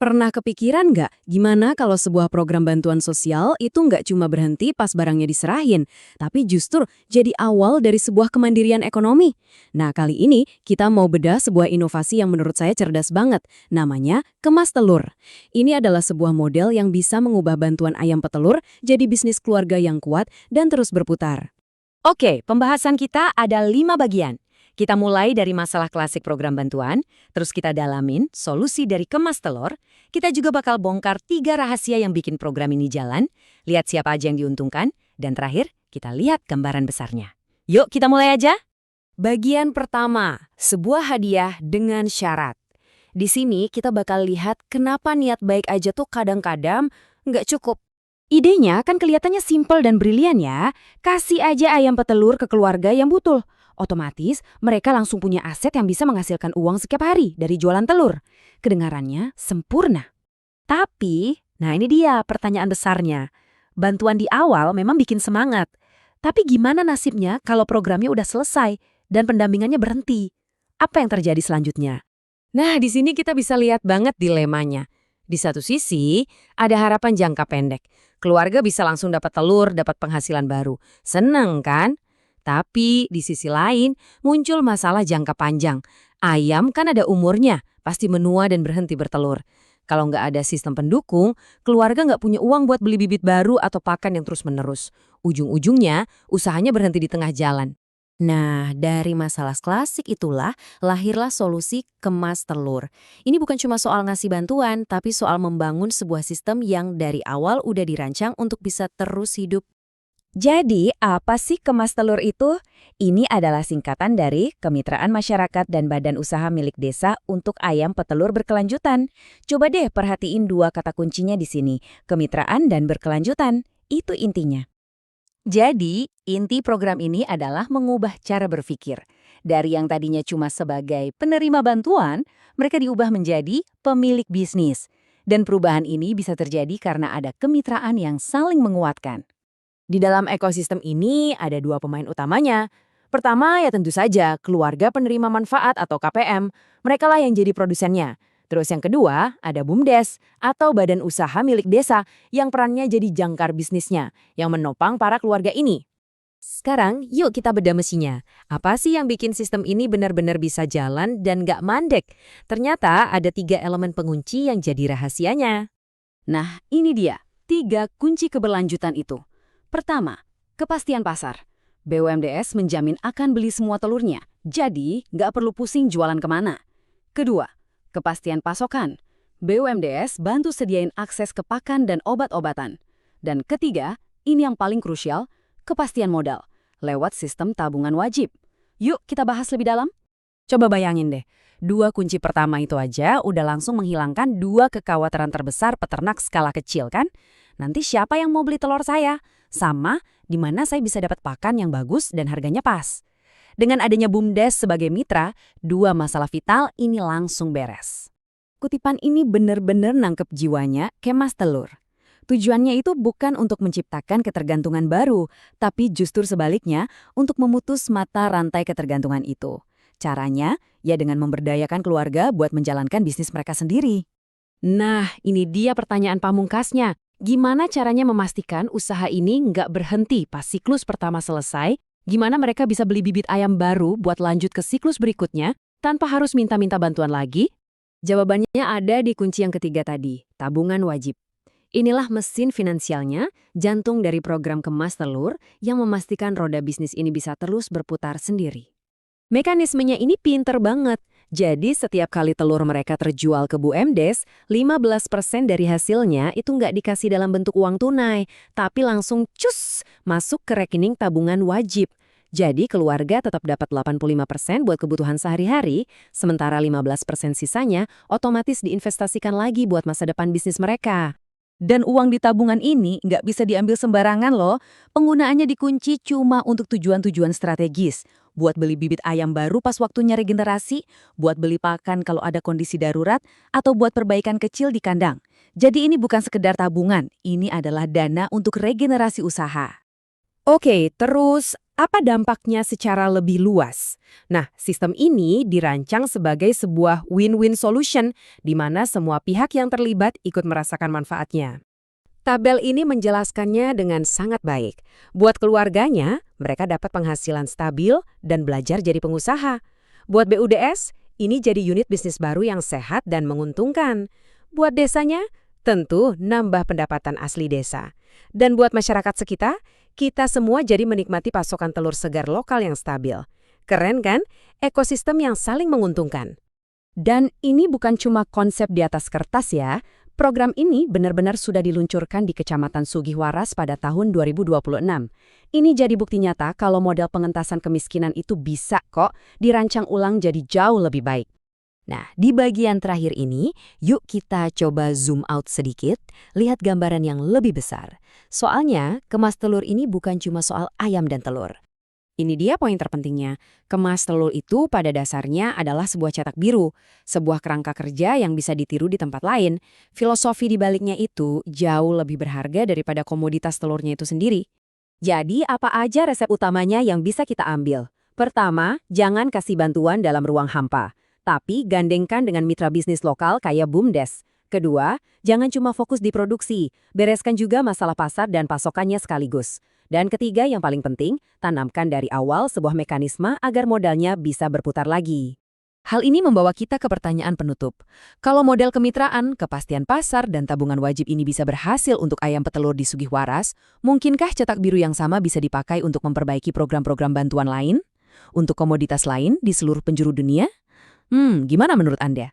Pernah kepikiran nggak gimana kalau sebuah program bantuan sosial itu nggak cuma berhenti pas barangnya diserahin, tapi justru jadi awal dari sebuah kemandirian ekonomi? Nah, kali ini kita mau bedah sebuah inovasi yang menurut saya cerdas banget, namanya Kemas Telur. Ini adalah sebuah model yang bisa mengubah bantuan ayam petelur jadi bisnis keluarga yang kuat dan terus berputar. Oke, pembahasan kita ada 5 bagian. Kita mulai dari masalah klasik program bantuan, terus kita dalamin solusi dari Kemas Telur, kita juga bakal bongkar 3 rahasia yang bikin program ini jalan, lihat siapa aja yang diuntungkan, dan terakhir, kita lihat gambaran besarnya. Yuk, kita mulai aja. Bagian pertama, sebuah hadiah dengan syarat. Di sini kita bakal lihat kenapa niat baik aja tuh kadang-kadang nggak cukup. Idenya kan kelihatannya simpel dan brilian ya. Kasih aja ayam petelur ke keluarga yang butuh. Otomatis mereka langsung punya aset yang bisa menghasilkan uang setiap hari dari jualan telur. Kedengarannya sempurna. Tapi, nah ini dia pertanyaan besarnya. Bantuan di awal memang bikin semangat. Tapi gimana nasibnya kalau programnya udah selesai dan pendampingannya berhenti? Apa yang terjadi selanjutnya? Nah, di sini kita bisa lihat banget dilemanya. Di satu sisi, ada harapan jangka pendek. Keluarga bisa langsung dapat telur, dapat penghasilan baru. Seneng kan? Tapi di sisi lain, muncul masalah jangka panjang. Ayam kan ada umurnya, pasti menua dan berhenti bertelur. Kalau nggak ada sistem pendukung, keluarga nggak punya uang buat beli bibit baru atau pakan yang terus-menerus. Ujung-ujungnya, usahanya berhenti di tengah jalan. Nah, dari masalah klasik itulah lahirlah solusi Kemas Telur. Ini bukan cuma soal ngasih bantuan, tapi soal membangun sebuah sistem yang dari awal udah dirancang untuk bisa terus hidup. Jadi, apa sih Kemas Telur itu? Ini adalah singkatan dari Kemitraan Masyarakat dan Badan Usaha Milik Desa untuk Ayam Petelur Berkelanjutan. Coba deh perhatiin 2 kata kuncinya di sini, kemitraan dan berkelanjutan. Itu intinya. Jadi, inti program ini adalah mengubah cara berpikir. Dari yang tadinya cuma sebagai penerima bantuan, mereka diubah menjadi pemilik bisnis. Dan perubahan ini bisa terjadi karena ada kemitraan yang saling menguatkan. Di dalam ekosistem ini ada 2 pemain utamanya. Pertama ya tentu saja keluarga penerima manfaat atau KPM. Merekalah yang jadi produsennya. Terus yang kedua ada BUMDes atau badan usaha milik desa yang perannya jadi jangkar bisnisnya yang menopang para keluarga ini. Sekarang yuk kita bedah mesinnya. Apa sih yang bikin sistem ini benar-benar bisa jalan dan nggak mandek? Ternyata ada 3 elemen pengunci yang jadi rahasianya. Nah ini dia 3 kunci keberlanjutan itu. Pertama, kepastian pasar. BUMDes menjamin akan beli semua telurnya, jadi nggak perlu pusing jualan kemana. Kedua, kepastian pasokan. BUMDes bantu sediain akses ke pakan dan obat-obatan. Dan ketiga, ini yang paling krusial, kepastian modal, lewat sistem tabungan wajib. Yuk kita bahas lebih dalam. Coba bayangin deh, 2 kunci pertama itu aja udah langsung menghilangkan 2 kekhawatiran terbesar peternak skala kecil kan? Nanti siapa yang mau beli telur saya? Sama, di mana saya bisa dapat pakan yang bagus dan harganya pas. Dengan adanya BUMDes sebagai mitra, 2 masalah vital ini langsung beres. Kutipan ini benar-benar nangkep jiwanya Kemas Telur. Tujuannya itu bukan untuk menciptakan ketergantungan baru, tapi justru sebaliknya untuk memutus mata rantai ketergantungan itu. Caranya, ya dengan memberdayakan keluarga buat menjalankan bisnis mereka sendiri. Nah, ini dia pertanyaan pamungkasnya. Gimana caranya memastikan usaha ini nggak berhenti pas siklus pertama selesai? Gimana mereka bisa beli bibit ayam baru buat lanjut ke siklus berikutnya tanpa harus minta-minta bantuan lagi? Jawabannya ada di kunci yang ketiga tadi, tabungan wajib. Inilah mesin finansialnya, jantung dari program Kemas Telur yang memastikan roda bisnis ini bisa terus berputar sendiri. Mekanismenya ini pinter banget. Jadi setiap kali telur mereka terjual ke BUMDes, 15% dari hasilnya itu nggak dikasih dalam bentuk uang tunai, tapi langsung cus masuk ke rekening tabungan wajib. Jadi keluarga tetap dapat 85% buat kebutuhan sehari-hari, sementara 15% sisanya otomatis diinvestasikan lagi buat masa depan bisnis mereka. Dan uang di tabungan ini nggak bisa diambil sembarangan loh. Penggunaannya dikunci cuma untuk tujuan-tujuan strategis. Buat beli bibit ayam baru pas waktunya regenerasi, buat beli pakan kalau ada kondisi darurat, atau buat perbaikan kecil di kandang. Jadi ini bukan sekedar tabungan, ini adalah dana untuk regenerasi usaha. Oke, terus Apa dampaknya secara lebih luas? Nah, sistem ini dirancang sebagai sebuah win-win solution di mana semua pihak yang terlibat ikut merasakan manfaatnya. Tabel ini menjelaskannya dengan sangat baik. Buat keluarganya, mereka dapat penghasilan stabil dan belajar jadi pengusaha. Buat BUDS, ini jadi unit bisnis baru yang sehat dan menguntungkan. Buat desanya, tentu nambah pendapatan asli desa. Dan buat masyarakat sekitar, kita semua jadi menikmati pasokan telur segar lokal yang stabil. Keren kan? Ekosistem yang saling menguntungkan. Dan ini bukan cuma konsep di atas kertas ya. Program ini benar-benar sudah diluncurkan di Kecamatan Sugihwaras pada tahun 2026. Ini jadi bukti nyata kalau model pengentasan kemiskinan itu bisa kok dirancang ulang jadi jauh lebih baik. Nah, di bagian terakhir ini, yuk kita coba zoom out sedikit, lihat gambaran yang lebih besar. Soalnya, kemas telur ini bukan cuma soal ayam dan telur. Ini dia poin terpentingnya. Kemas telur itu pada dasarnya adalah sebuah cetak biru, sebuah kerangka kerja yang bisa ditiru di tempat lain. Filosofi di baliknya itu jauh lebih berharga daripada komoditas telurnya itu sendiri. Jadi, apa aja resep utamanya yang bisa kita ambil? Pertama, jangan kasih bantuan dalam ruang hampa. Tapi gandengkan dengan mitra bisnis lokal kayak BUMDes. Kedua, jangan cuma fokus di produksi, bereskan juga masalah pasar dan pasokannya sekaligus. Dan ketiga yang paling penting, tanamkan dari awal sebuah mekanisme agar modalnya bisa berputar lagi. Hal ini membawa kita ke pertanyaan penutup. Kalau model kemitraan, kepastian pasar, dan tabungan wajib ini bisa berhasil untuk ayam petelur di Sugihwaras, mungkinkah cetak biru yang sama bisa dipakai untuk memperbaiki program-program bantuan lain? Untuk komoditas lain di seluruh penjuru dunia? Gimana menurut Anda?